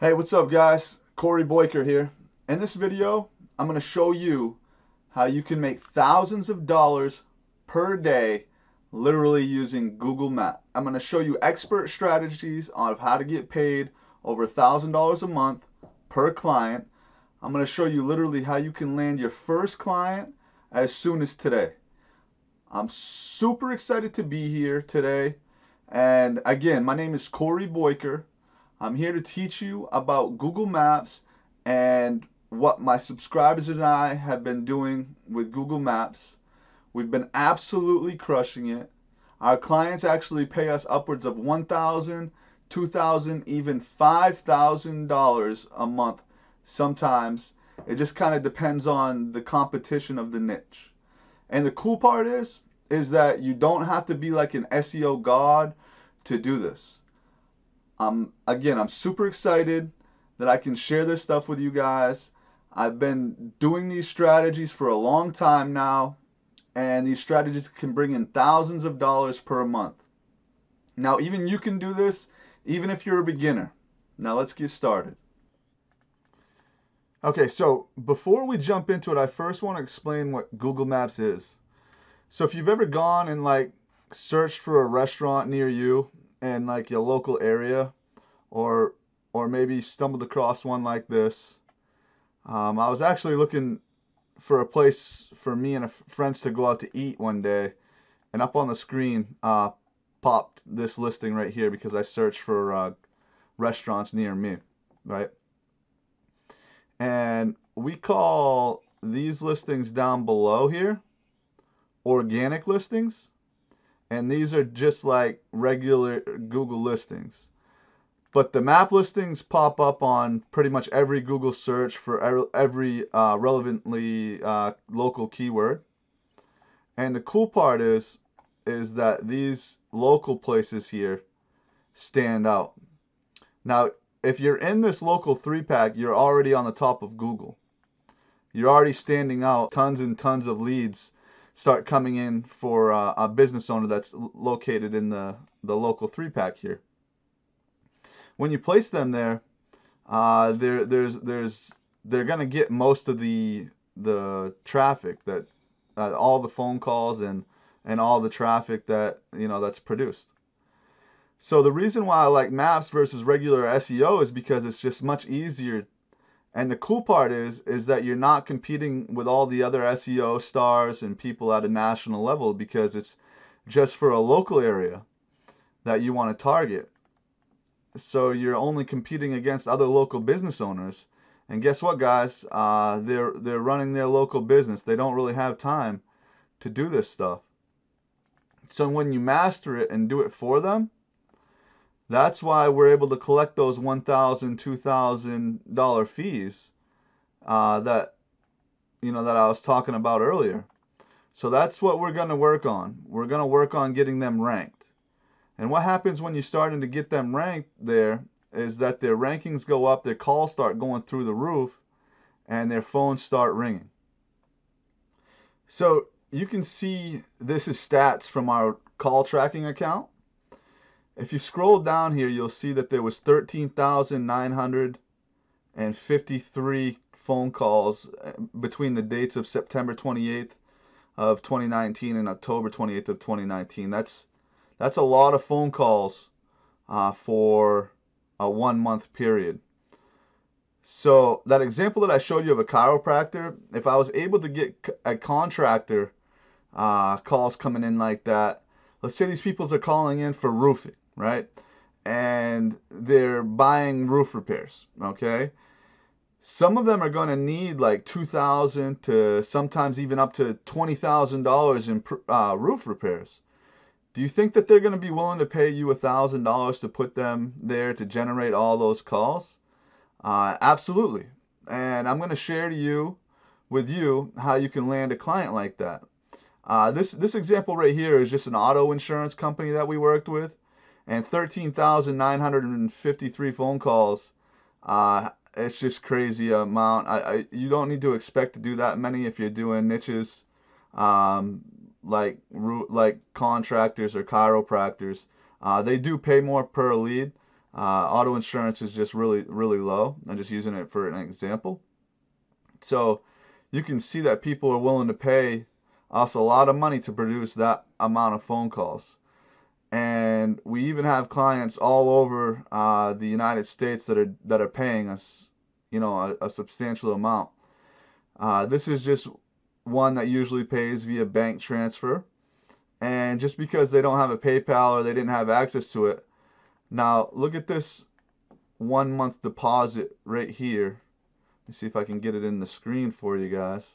Hey, what's up guys? Cory Boyker here. In this video, I'm going to show you how you can make thousands of dollars per day literally using Google Maps. I'm going to show you expert strategies on how to get paid over $1,000 a month per client. I'm going to show you literally how you can land your first client as soon as today. I'm super excited to be here today. And again, my name is Cory Boyker. I'm here to teach you about Google Maps and what my subscribers and I have been doing with Google Maps. We've been absolutely crushing it. Our clients actually pay us upwards of $1,000, $2,000, even $5,000 a month sometimes. It just kind of depends on the competition of the niche. And the cool part is that you don't have to be like an SEO god to do this. Again, I'm super excited that I can share this stuff with you guys. I've been doing these strategies for a long time now, and these strategies can bring in thousands of dollars per month. Now, even you can do this, even if you're a beginner. Now, let's get started. Okay, so before we jump into it, I first want to explain what Google Maps is. So if you've ever gone and like searched for a restaurant near you in like your local area, or maybe stumbled across one like this. I was actually looking for a place for me and friends to go out to eat one day, and up on the screen popped this listing right here because I searched for restaurants near me, right? And we call these listings down below here organic listings, and these are just like regular Google listings. But the map listings pop up on pretty much every Google search for every relevantly local keyword. And the cool part is that these local places here stand out. Now, if you're in this local 3-pack, you're already on the top of Google. You're already standing out. Tons and tons of leads start coming in for a business owner that's located in the local 3-pack here. When you place them there, they're gonna get most of the traffic that all the phone calls and all the traffic that that's produced. So the reason why I like maps versus regular SEO is because it's just much easier. And the cool part is that you're not competing with all the other SEO stars and people at a national level, because it's just for a local area that you want to target. So you're only competing against other local business owners. And guess what, guys? They're running their local business. They don't really have time to do this stuff. So when you master it and do it for them, that's why we're able to collect those $1,000, $2,000 fees that that I was talking about earlier. So that's what we're going to work on. We're going to work on getting them ranked. And what happens when you're starting to get them ranked there is that their rankings go up, their calls start going through the roof, and their phones start ringing. So you can see this is stats from our call tracking account. If you scroll down here, you'll see that there was 13,953 phone calls between the dates of September 28th of 2019 and October 28th of 2019. That's a lot of phone calls for a 1 month period. So that example that I showed you of a chiropractor, if I was able to get a contractor calls coming in like that, let's say these people are calling in for roofing, right? And they're buying roof repairs, okay? Some of them are going to need like $2,000 to sometimes even up to $20,000 in roof repairs. Do you think that they're going to be willing to pay you $1,000 to put them there to generate all those calls? Absolutely. And I'm going to share with you how you can land a client like that. This example right here is just an auto insurance company that we worked with, and 13,953 phone calls. It's just crazy amount. You don't need to expect to do that many if you're doing niches. Like contractors or chiropractors. They do pay more per lead, Auto insurance is just really low. I'm just using it for an example. So you can see that people are willing to pay us a lot of money to produce that amount of phone calls. And we even have clients all over the United States that are paying us, a substantial amount. This is just one that usually pays via bank transfer. And just because they don't have a PayPal or they didn't have access to it, now look at this 1 month deposit right here. Let me see if I can get it in the screen for you guys.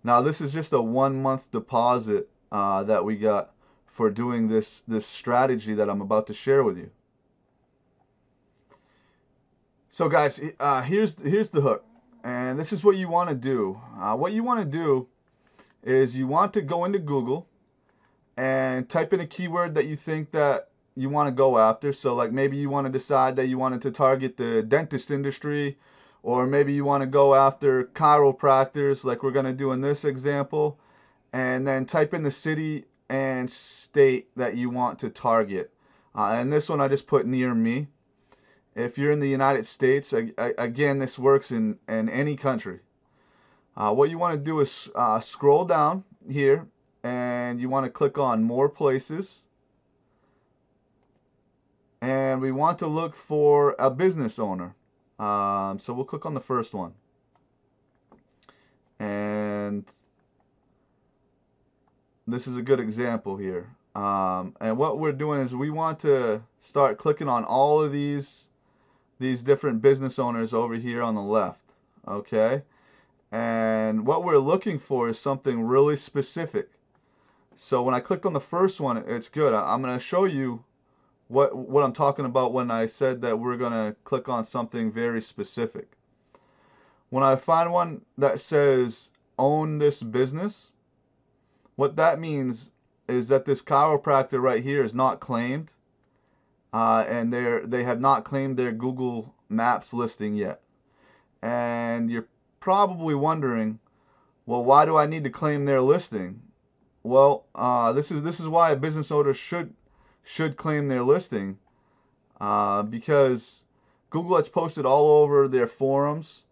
Now this is just a 1 month deposit that we got for doing this strategy that I'm about to share with you. So guys, here's the hook, and this is what you want to do. What you want to do is you want to go into Google and type in a keyword that you think that you want to go after. So like maybe you want to decide that you wanted to target the dentist industry, or maybe you want to go after chiropractors like we're going to do in this example, and then type in the city and state that you want to target. And this one I just put near me. If you're in the United States, again, this works in any country. What you want to do is scroll down here, and you want to click on more places, and we want to look for a business owner. So we'll click on the first one, and this is a good example here. And what we're doing is we want to start clicking on all of these different business owners over here on the left. Okay, and what we're looking for is something really specific. So when I clicked on the first one, it's good. I'm going to show you what I'm talking about when I said that we're going to click on something very specific. When I find one that says own this business, what that means is that this chiropractor right here is not claimed, and they have not claimed their Google Maps listing yet. And you're probably wondering, well, why do I need to claim their listing? Well, this is why a business owner should claim their listing, because Google has posted all over their forums.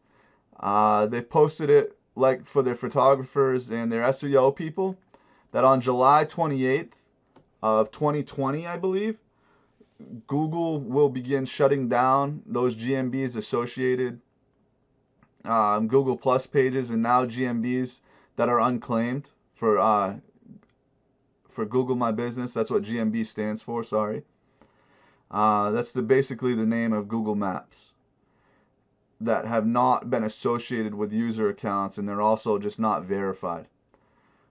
They posted it like for their photographers and their SEO people, that on July 28th of 2020, I believe, Google will begin shutting down those GMBs associated Google Plus pages, and now GMBs that are unclaimed for Google My Business. That's what GMB stands for. Sorry, that's basically the name of Google Maps that have not been associated with user accounts, and they're also just not verified.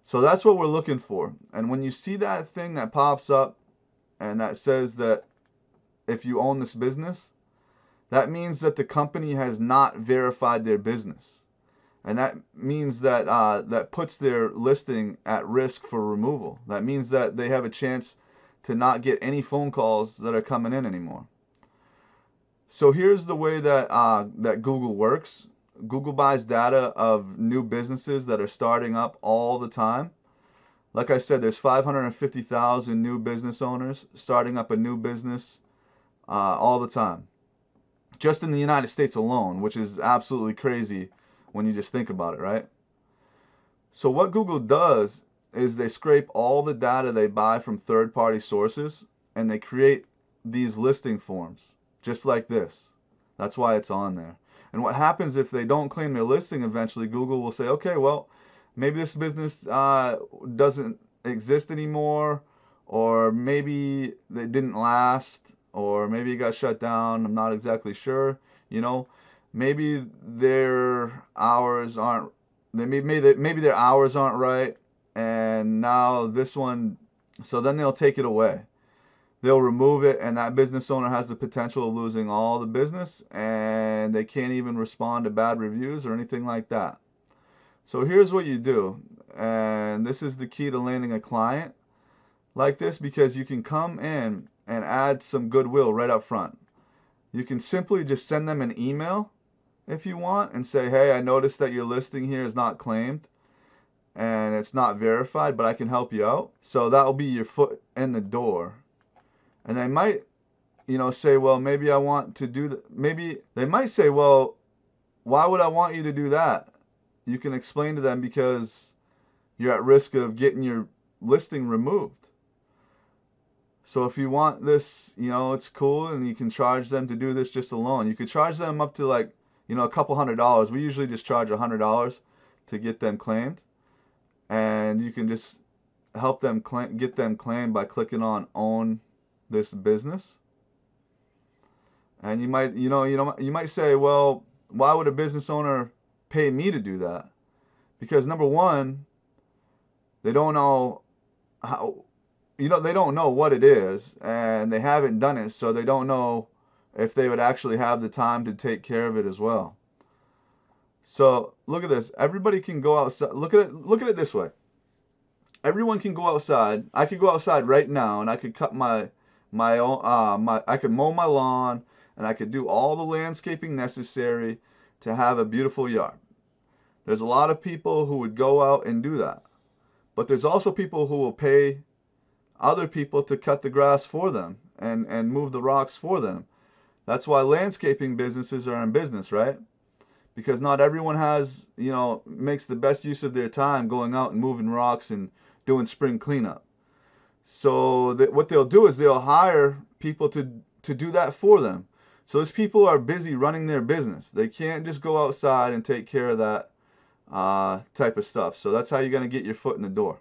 So that's what we're looking for. And when you see that thing that pops up and that says that if you own this business, that means that the company has not verified their business. And that means that that puts their listing at risk for removal. That means that they have a chance to not get any phone calls that are coming in anymore. So here's the way that that Google works. Google buys data of new businesses that are starting up all the time. Like I said, there's 550,000 new business owners starting up a new business all the time, just in the United States alone, which is absolutely crazy when you just think about it, right? So what Google does is they scrape all the data they buy from third-party sources, and they create these listing forms, just like this. That's why it's on there. And what happens if they don't claim their listing, eventually Google will say, okay, well, maybe this business doesn't exist anymore, or maybe they didn't last, or maybe it got shut down. I'm not exactly sure. Maybe their hours aren't. Maybe their hours aren't right, and now this one. So then they'll take it away. They'll remove it, and that business owner has the potential of losing all the business, and they can't even respond to bad reviews or anything like that. So here's what you do, and this is the key to landing a client like this, because you can come in and add some goodwill right up front. You can simply just send them an email if you want and say, hey, I noticed that your listing here is not claimed and it's not verified, but I can help you out. So that'll be your foot in the door. And they might say, well, maybe I want to do that. Maybe they might say, well, why would I want you to do that? You can explain to them because you're at risk of getting your listing removed. So if you want this, it's cool, and you can charge them to do this just alone. You could charge them up to like, a couple $100s. We usually just charge $100 to get them claimed, and you can just help them get them claimed by clicking on own this business. And you might say, well, why would a business owner pay me to do that? Because number one, they don't know how, they don't know what it is, and they haven't done it, so they don't know if they would actually have the time to take care of it as well. So look at this. Everybody can go outside. Look at it this way. Everyone can go outside. I could go outside right now, and I could cut I could mow my lawn, and I could do all the landscaping necessary to have a beautiful yard. There's a lot of people who would go out and do that. But there's also people who will pay other people to cut the grass for them and move the rocks for them. That's why landscaping businesses are in business, right? Because not everyone makes the best use of their time going out and moving rocks and doing spring cleanup. So what they'll do is they'll hire people to do that for them. So those people are busy running their business. They can't just go outside and take care of that type of stuff. So that's how you're going to get your foot in the door.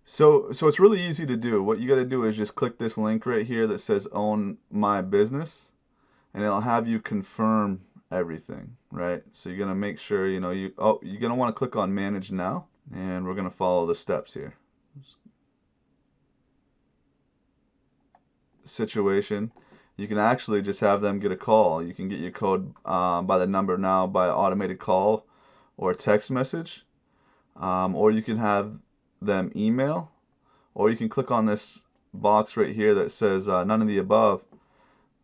So it's really easy to do. What you got to do is just click this link right here that says own my business, and it'll have you confirm everything, right? So you're going to make sure, you're going to want to click on manage now, and we're going to follow the steps here. Situation, you can actually just have them get a call. You can get your code by the number now by automated call or text message, or you can have them email, or you can click on this box right here that says none of the above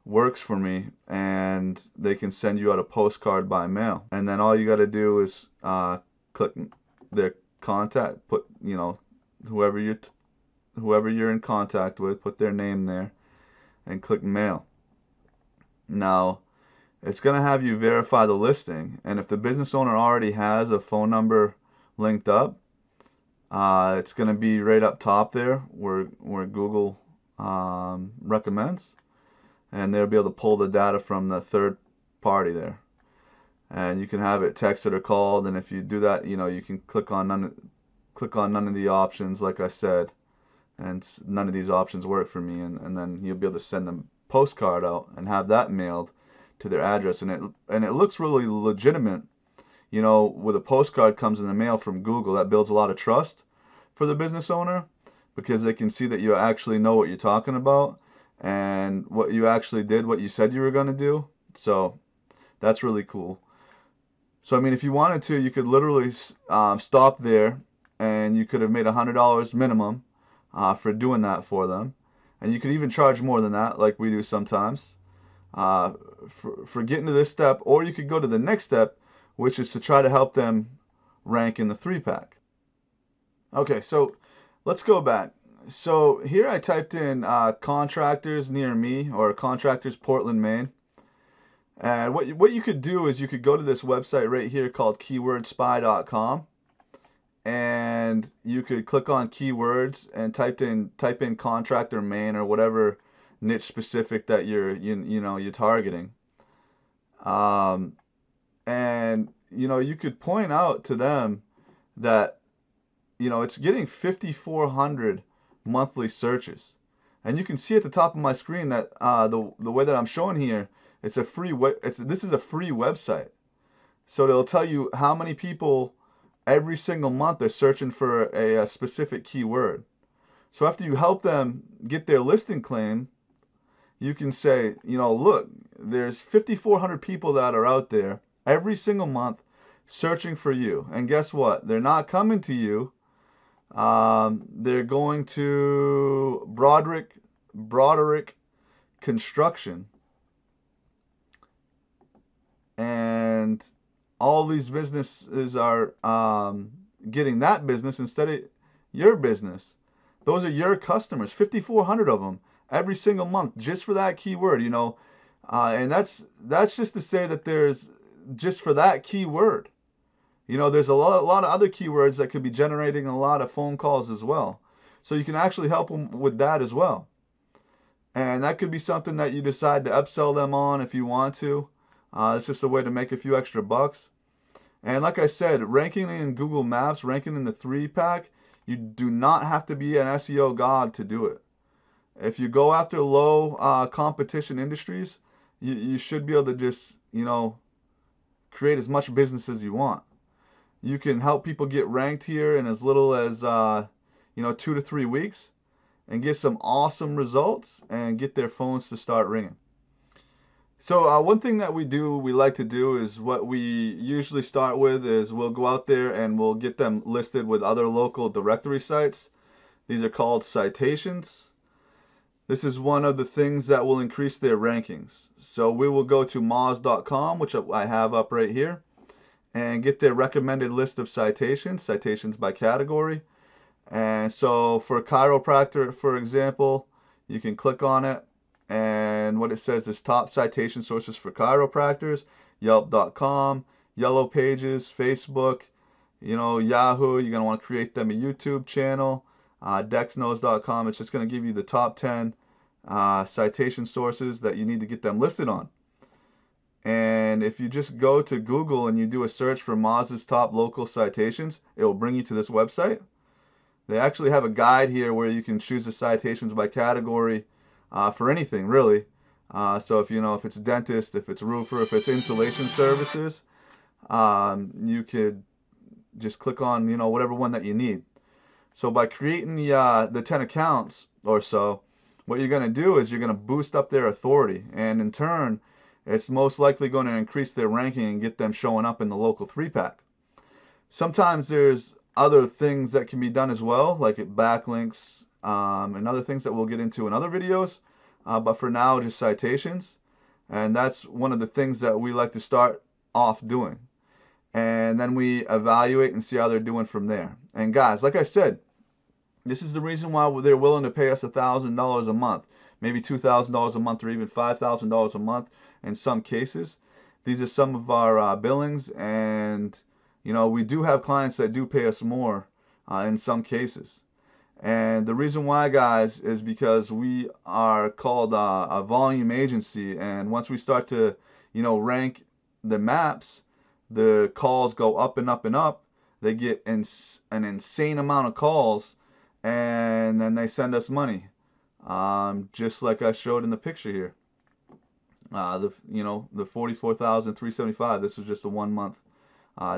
works for me, and they can send you out a postcard by mail. And then all you got to do is click their contact, put whoever you're in contact with, put their name there, and click mail. Now it's going to have you verify the listing, and if the business owner already has a phone number linked up, it's going to be right up top there where Google recommends, and they'll be able to pull the data from the third party there, and you can have it texted or called. And if you do that, you can click on none of the options, like I said, and none of these options work for me, and then you'll be able to send them postcard out and have that mailed to their address, and it looks really legitimate. With a postcard comes in the mail from Google, that builds a lot of trust for the business owner, because they can see that you actually know what you're talking about and what you actually did, what you said you were going to do. So that's really cool. So I mean, if you wanted to, you could literally stop there, and you could have made $100 minimum for doing that for them. And you could even charge more than that, like we do sometimes, for getting to this step. Or you could go to the next step, which is to try to help them rank in the 3-pack. Okay, so let's go back. So here I typed in contractors near me, or contractors Portland, Maine. And what you could do is you could go to this website right here called keywordspy.com. And you could click on keywords and type in contractor Maine, or whatever niche specific that you're targeting. And you could point out to them that it's getting 5,400 monthly searches, and you can see at the top of my screen that the way that I'm showing here, this is a free website, so it'll tell you how many people every single month they're searching for a specific keyword. So after you help them get their listing claim, you can say, look, there's 5,400 people that are out there every single month searching for you. And guess what? They're not coming to you. They're going to Broderick Construction. And all these businesses are getting that business instead of your business. Those are your customers, 5,400 of them every single month just for that keyword, you know. And that's just to say that there's just for that keyword. You know, there's a lot of other keywords that could be generating a lot of phone calls as well. So you can actually help them with that as well. And that could be something that you decide to upsell them on if you want to. It's just a way to make a few extra bucks. And like I said, ranking in Google Maps, ranking in the 3-pack, you do not have to be an SEO god to do it. If you go after low competition industries, you should be able to just, you know, create as much business as you want. You can help people get ranked here in as little as, 2 to 3 weeks and get some awesome results and get their phones to start ringing. So one thing that we like to do is what we usually start with is we'll go out there and we'll get them listed with other local directory sites. These are called citations. This is one of the things that will increase their rankings. So we will go to moz.com, which I have up right here, and get their recommended list of citations by category. And so for chiropractor, for example, you can click on it, and what it says is top citation sources for chiropractors, yelp.com, Yellow Pages, Facebook, Yahoo. You're going to want to create them a YouTube channel. Dexknows.com. It's just going to give you the top 10 citation sources that you need to get them listed on. And if you just go to Google and you do a search for Moz's top local citations, it will bring you to this website. They actually have a guide here where you can choose the citations by category for anything, really. So if it's dentist, if it's roofer, if it's insulation services, you could just click on whatever one that you need. So by creating the 10 accounts or so, what you're going to do is you're going to boost up their authority, and in turn, it's most likely going to increase their ranking and get them showing up in the local 3-pack. Sometimes there's other things that can be done as well, like backlinks and other things that we'll get into in other videos. But for now, just citations. And that's one of the things that we like to start off doing. And then we evaluate and see how they're doing from there. And guys, like I said, this is the reason why they're willing to pay us $1,000 a month, maybe $2,000 a month, or even $5,000 a month in some cases. These are some of our billings, and we do have clients that do pay us more in some cases. And the reason why, guys, is because we are called a volume agency, and once we start to rank the maps, the calls go up and up and up. They get an insane amount of calls, and then they send us money, just like I showed in the picture here. The $44,375. This was just a 1 month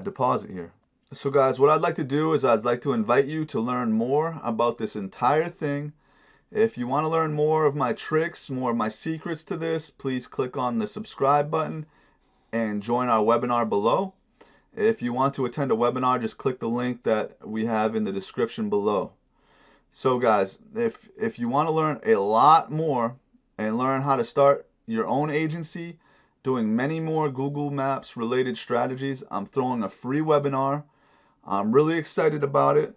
deposit here. So guys, what I'd like to do is I'd like to invite you to learn more about this entire thing. If you want to learn more of my tricks, more of my secrets to this, please click on the subscribe button and join our webinar below. If you want to attend a webinar, just click the link that we have in the description below. So guys, if you want to learn a lot more and learn how to start your own agency, doing many more Google Maps related strategies, I'm throwing a free webinar. I'm really excited about it.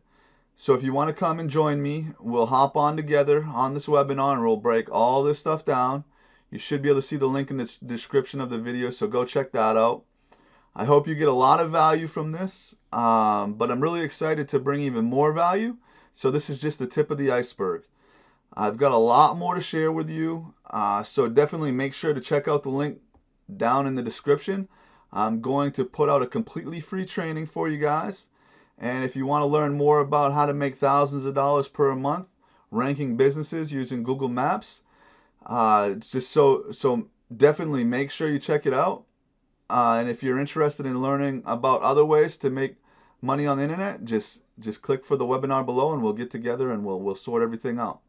So if you want to come and join me, we'll hop on together on this webinar and we'll break all this stuff down. You should be able to see the link in the description of the video, so go check that out. I hope you get a lot of value from this, but I'm really excited to bring even more value. So this is just the tip of the iceberg. I've got a lot more to share with you, so definitely make sure to check out the link down in the description. I'm going to put out a completely free training for you guys. And if you want to learn more about how to make thousands of dollars per month ranking businesses using Google Maps, just so definitely make sure you check it out. And if you're interested in learning about other ways to make money on the internet, just click for the webinar below and we'll get together and we'll sort everything out.